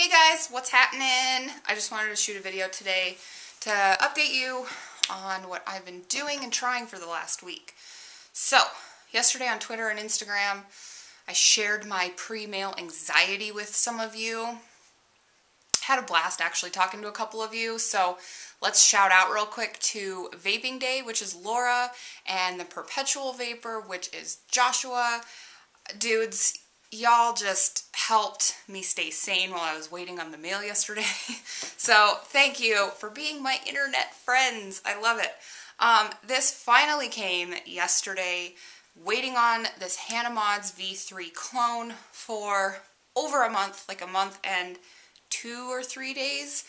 Hey guys, what's happening? I just wanted to shoot a video today to update you on what I've been doing and trying for the last week. So, yesterday on Twitter and Instagram, I shared my pre-mail anxiety with some of you. Had a blast actually talking to a couple of you, so let's shout out real quick to Vaping Day, which is Laura, and the Perpetual Vapor, which is Joshua. Dudes, y'all just helped me stay sane while I was waiting on the mail yesterday. So thank you for being my internet friends. I love it. This finally came yesterday. Waiting on this Hana Mods V3 clone for over a month, like a month and 2 or 3 days.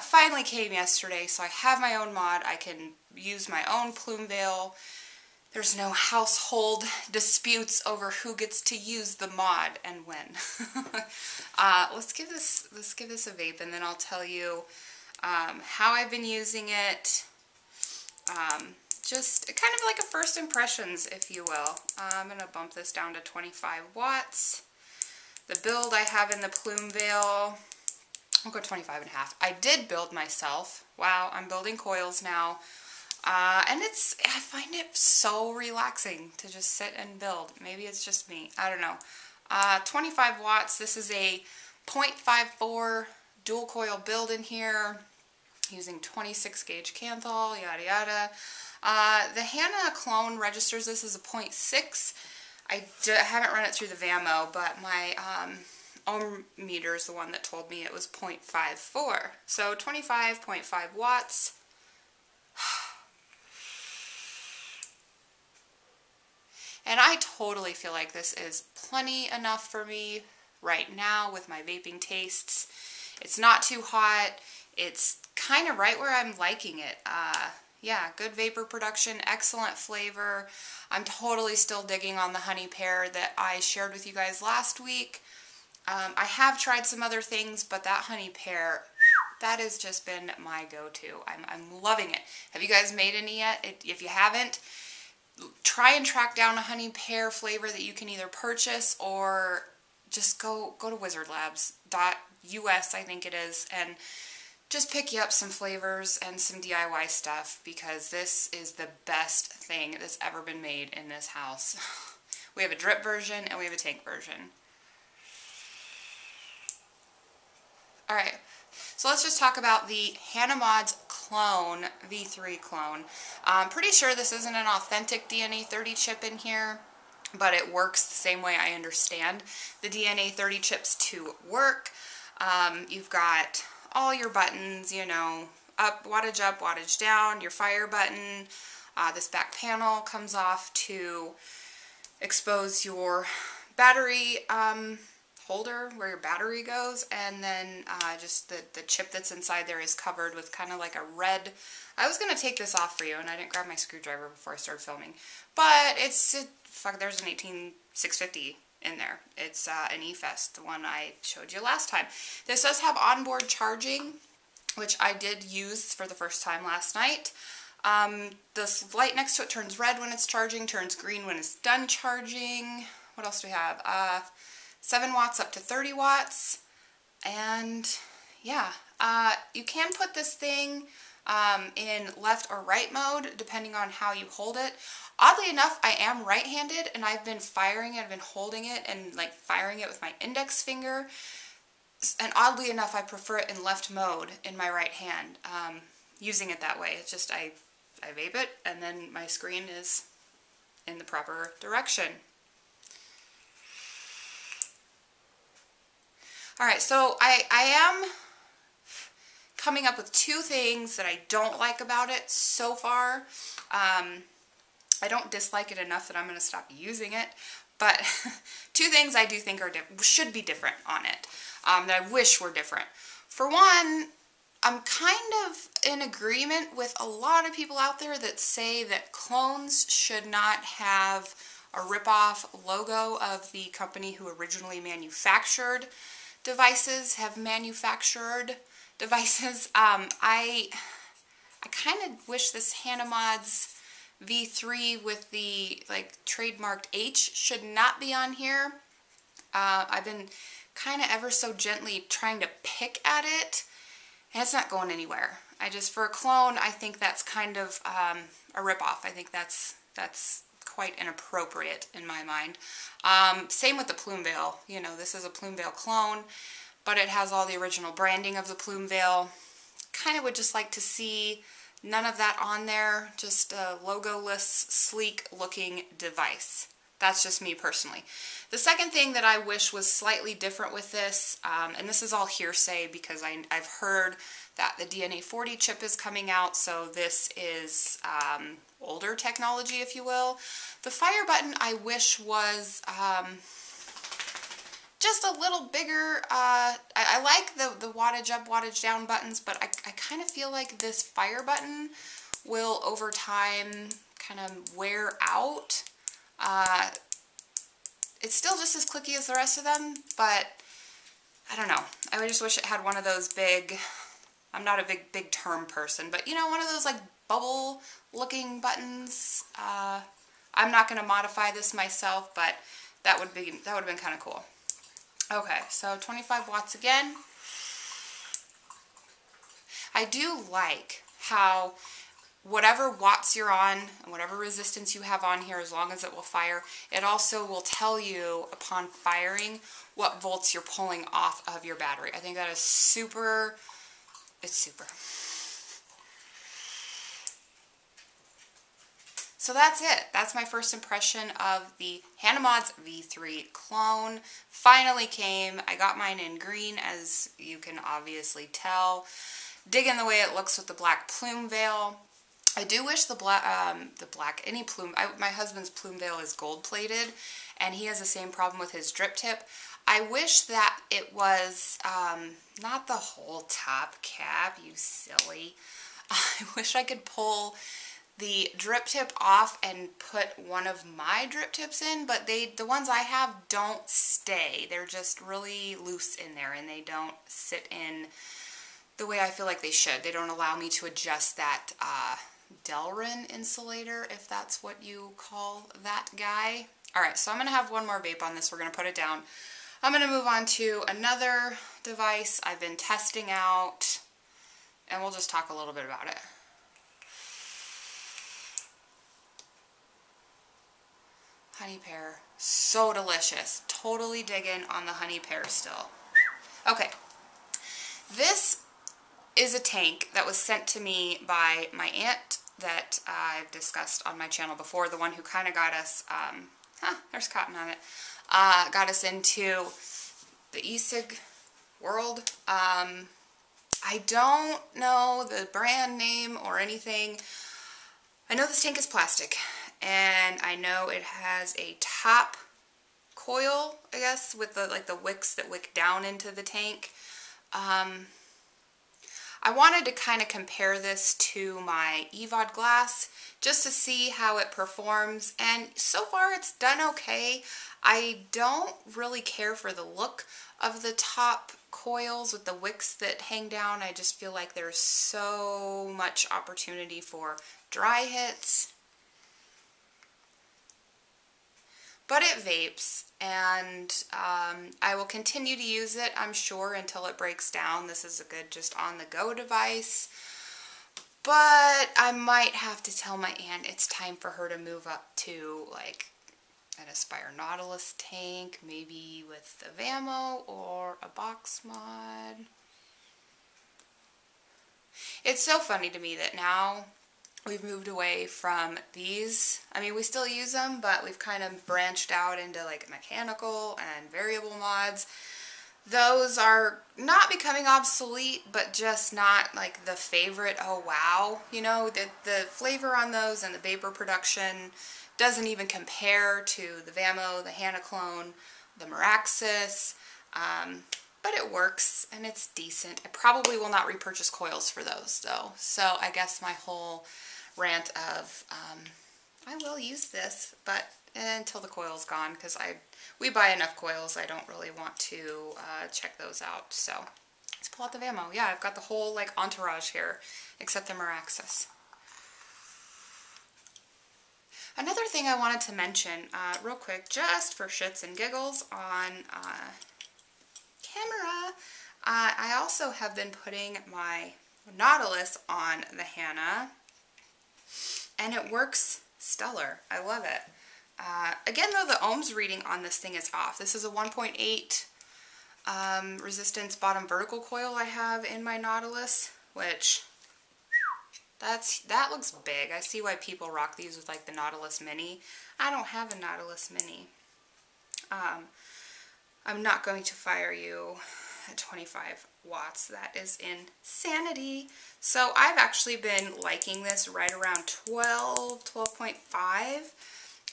Finally came yesterday, so I have my own mod. I can use my own plume veil. There's no household disputes over who gets to use the mod and when. Let's give this a vape, and then I'll tell you how I've been using it. Just kind of like a first impressions, if you will. I'm gonna bump this down to 25 watts. The build I have in the plume veil, I'll go 25.5. I did build myself. Wow, I'm building coils now. And I find it so relaxing to just sit and build. Maybe it's just me. I don't know. 25 watts. This is a 0.54 dual coil build in here using 26 gauge Canthal, yada yada. The Hana clone registers this as a 0.6. I haven't run it through the VAMO, but my ohm meter is the one that told me it was 0.54. So 25.5 watts. And I totally feel like this is plenty enough for me right now with my vaping tastes. It's not too hot. It's kind of right where I'm liking it. Yeah, good vapor production, excellent flavor. I'm totally still digging on the honey pear that I shared with you guys last week. I have tried some other things, but that honey pear, that has just been my go-to. I'm loving it. Have you guys made any yet? If you haven't, try and track down a honey pear flavor that you can either purchase or just go to wizardlabs.us, I think it is, and just pick you up some flavors and some DIY stuff, because this is the best thing that's ever been made in this house. We have a drip version and we have a tank version. Alright, so let's just talk about the Hana Mods clone, V3 clone. I'm pretty sure this isn't an authentic DNA 30 chip in here, but it works the same way I understand the DNA 30 chips to work. You've got all your buttons, you know, wattage up, wattage down, your fire button. This back panel comes off to expose your battery holder where your battery goes, and then just the chip that's inside there is covered with kind of like a red. I was gonna take this off for you, and I didn't grab my screwdriver before I started filming, but fuck, there's an 18650 in there. It's an E-Fest, the one I showed you last time. This does have onboard charging, which I did use for the first time last night. This light next to it turns red when it's charging, turns green when it's done charging. What else do we have? 7 watts up to 30 watts, and yeah, you can put this thing in left or right mode depending on how you hold it. Oddly enough, I am right-handed, and I've been firing it, I've been holding it and like firing it with my index finger, and oddly enough I prefer it in left mode in my right hand, using it that way. It's just I vape it and then my screen is in the proper direction. Alright, so I am coming up with 2 things that I don't like about it so far. I don't dislike it enough that I'm going to stop using it, but 2 things I do think should be different on it, that I wish were different. For one, I'm kind of in agreement with a lot of people out there that say that clones should not have a rip-off logo of the company who originally manufactured devices, I kind of wish this Hana Mods V3 with the like trademarked H should not be on here. I've been kind of ever so gently trying to pick at it, and it's not going anywhere. For a clone, I think that's kind of a ripoff. I think that's quite inappropriate in my mind. Same with the Plume Veil. You know, this is a Plume Veil clone, but it has all the original branding of the Plume Veil. Kind of would just like to see none of that on there, just a logo-less, sleek-looking device. That's just me personally. The second thing that I wish was slightly different with this, and this is all hearsay because I've heard that the DNA 40 chip is coming out, so this is older technology, if you will. The fire button I wish was just a little bigger. I like the wattage up, wattage down buttons, but I kind of feel like this fire button will over time kind of wear out. It's still just as clicky as the rest of them, but I don't know. I would just wish it had one of those big, I'm not a big term person, but you know, one of those like bubble looking buttons. I'm not going to modify this myself, but that would have been kind of cool. Okay, so 25 watts again. I do like how whatever watts you're on and whatever resistance you have on here, as long as it will fire, it also will tell you upon firing what volts you're pulling off of your battery. I think that is super, it's super. So that's it. That's my first impression of the Hana Mods V3 clone. Finally came. I got mine in green, as you can obviously tell. Digging the way it looks with the black plume veil. I do wish any plume, my husband's plume veil is gold plated, and he has the same problem with his drip tip. I wish that it was not the whole top cap, you silly. I wish I could pull the drip tip off and put one of my drip tips in, but the ones I have don't stay. They're just really loose in there, and they don't sit in the way I feel like they should. They don't allow me to adjust that Delrin insulator, if that's what you call that guy. Alright, so I'm going to have one more vape on this. We're going to put it down. I'm going to move on to another device I've been testing out, and we'll just talk a little bit about it. Honey pear. So delicious. Totally digging on the honey pear still. Okay. This is a tank that was sent to me by my aunt that I've discussed on my channel before, the one who kind of got us, there's cotton on it, got us into the E-Cig world. I don't know the brand name or anything. I know this tank is plastic, and I know it has a top coil, I guess, with the wicks that wick down into the tank. I wanted to kind of compare this to my EVOD glass just to see how it performs, and so far it's done okay. I don't really care for the look of the top coils with the wicks that hang down. I just feel like there's so much opportunity for dry hits. But it vapes, and I will continue to use it, I'm sure, until it breaks down. This is a good just on-the-go device. But I might have to tell my aunt it's time for her to move up to, like, an Aspire Nautilus tank, maybe with the Vamo or a box mod. It's so funny to me that now we've moved away from these. I mean, we still use them, but we've kind of branched out into like mechanical and variable mods. Those are not becoming obsolete, but just not like the favorite, oh wow. You know, the flavor on those and the vapor production doesn't even compare to the Vamo, the Hana clone, the Meraxis. But it works, and it's decent. I probably will not repurchase coils for those, though. So I guess my whole rant of, I will use this, but until the coil's gone, because we buy enough coils, I don't really want to check those out. So let's pull out the Vamo. Yeah, I've got the whole like entourage here, except the Meraxis. Another thing I wanted to mention real quick, just for shits and giggles, on camera. I also have been putting my Nautilus on the Hana, and it works stellar. I love it. Again, though, the ohms reading on this thing is off. This is a 1.8 resistance bottom vertical coil I have in my Nautilus, which that looks big. I see why people rock these with like the Nautilus Mini. I don't have a Nautilus Mini. I'm not going to fire you at 25 watts. That is insanity. So I've actually been liking this right around 12.5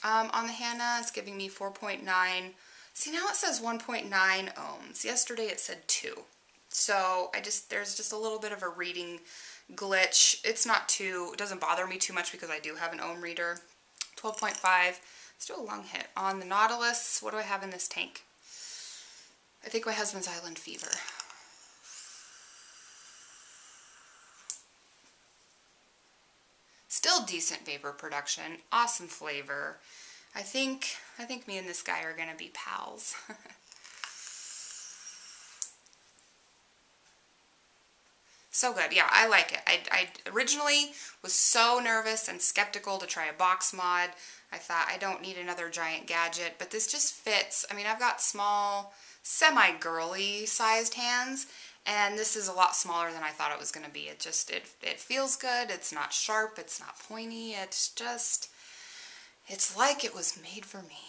on the Hana. It's giving me 4.9. See, now it says 1.9 ohms. Yesterday it said 2. So there's just a little bit of a reading glitch. It doesn't bother me too much because I do have an ohm reader. 12.5. Let's do a lung hit. On the Nautilus, what do I have in this tank? I think my husband's Island Fever. Still decent vapor production. Awesome flavor. I think me and this guy are gonna be pals. So good. Yeah, I like it. I originally was so nervous and skeptical to try a box mod. I thought I don't need another giant gadget, but this just fits. I mean, I've got small, semi-girly sized hands, and this is a lot smaller than I thought it was going to be. It feels good. It's not sharp. It's not pointy. It's like it was made for me.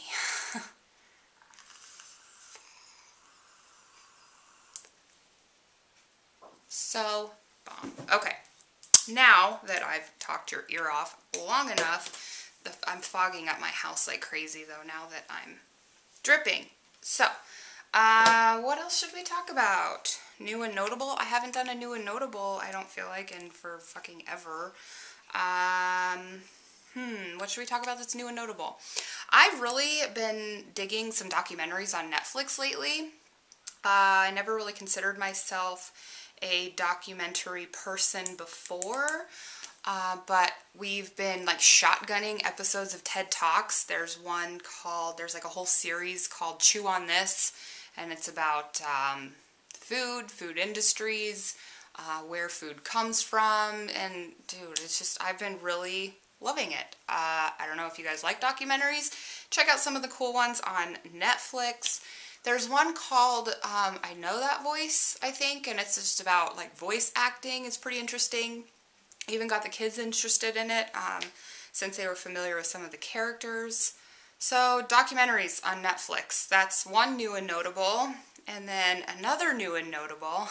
So bomb. Okay, now that I've talked your ear off long enough, I'm fogging up my house like crazy though now that I'm dripping. So, what else should we talk about? New and notable? I haven't done a new and notable, I don't feel like, in for fucking ever. What should we talk about that's new and notable? I've really been digging some documentaries on Netflix lately. I never really considered myself a documentary person before, but we've been like shotgunning episodes of TED Talks. There's like a whole series called Chew on This, and it's about food industries, where food comes from, and dude, I've been really loving it. I don't know if you guys like documentaries. Check out some of the cool ones on Netflix. There's one called I Know That Voice, I think, and it's just about like voice acting. It's pretty interesting. Even got the kids interested in it since they were familiar with some of the characters. So documentaries on Netflix. That's one new and notable. And then another new and notable.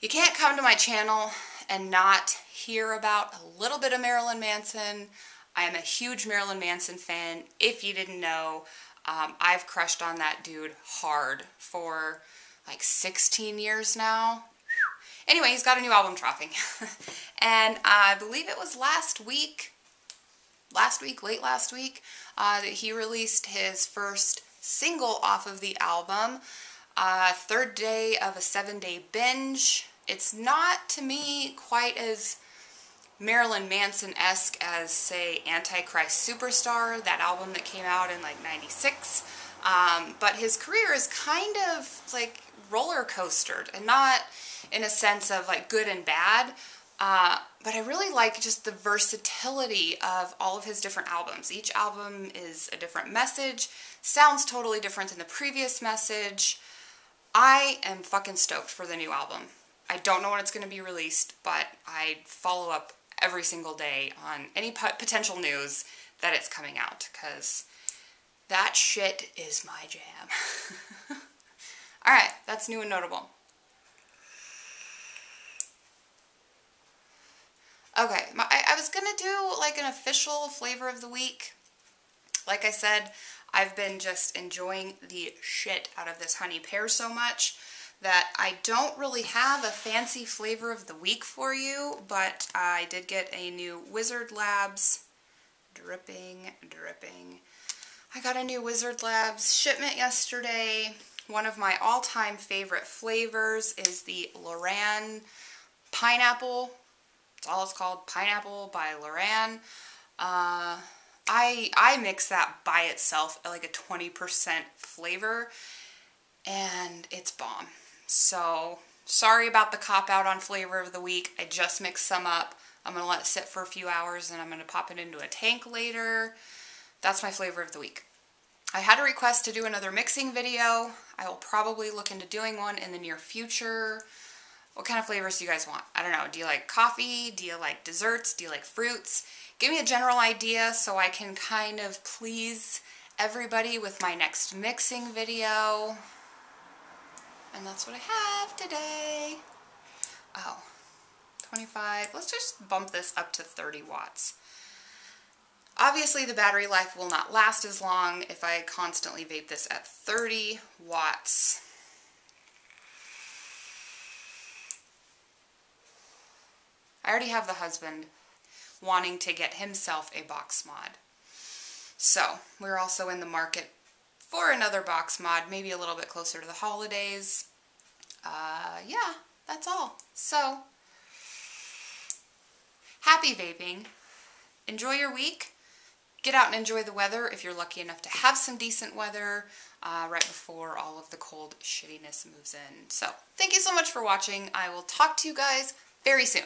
You can't come to my channel and not hear about a little bit of Marilyn Manson. I am a huge Marilyn Manson fan, if you didn't know. I've crushed on that dude hard for like 16 years now. Anyway, he's got a new album dropping. And I believe it was late last week, that he released his first single off of the album, third day of a 7-day binge. It's not, to me, quite as Marilyn Manson-esque as, say, Antichrist Superstar, that album that came out in like 96. But his career is kind of like roller coastered, and not in a sense of like good and bad. But I really like just the versatility of all of his different albums. Each album is a different message, sounds totally different than the previous message. I am fucking stoked for the new album. I don't know when it's going to be released, but I follow up every single day on any potential news that it's coming out, because that shit is my jam. Alright, that's new and notable. Okay, I was gonna do like an official flavor of the week. Like I said, I've been just enjoying the shit out of this honey pear so much that I don't really have a fancy flavor of the week for you, but I did get a new Wizard Labs, dripping. I got a new Wizard Labs shipment yesterday. One of my all-time favorite flavors is the Loran Pineapple. That's all it's called, Pineapple by Loran. I mix that by itself at like a 20% flavor. and it's bomb. So sorry about the cop out on flavor of the week. I just mixed some up. I'm going to let it sit for a few hours and I'm going to pop it into a tank later. That's my flavor of the week. I had a request to do another mixing video. I will probably look into doing one in the near future. What kind of flavors do you guys want? I don't know. Do you like coffee? Do you like desserts? Do you like fruits? Give me a general idea so I can kind of please everybody with my next mixing video. And that's what I have today. Oh, 25. Let's just bump this up to 30 watts. Obviously, the battery life will not last as long if I constantly vape this at 30 watts. I already have the husband wanting to get himself a box mod. So, we're also in the market for another box mod, maybe a little bit closer to the holidays. Yeah, that's all. So, happy vaping. Enjoy your week. Get out and enjoy the weather if you're lucky enough to have some decent weather right before all of the cold shittiness moves in. So, thank you so much for watching. I will talk to you guys very soon.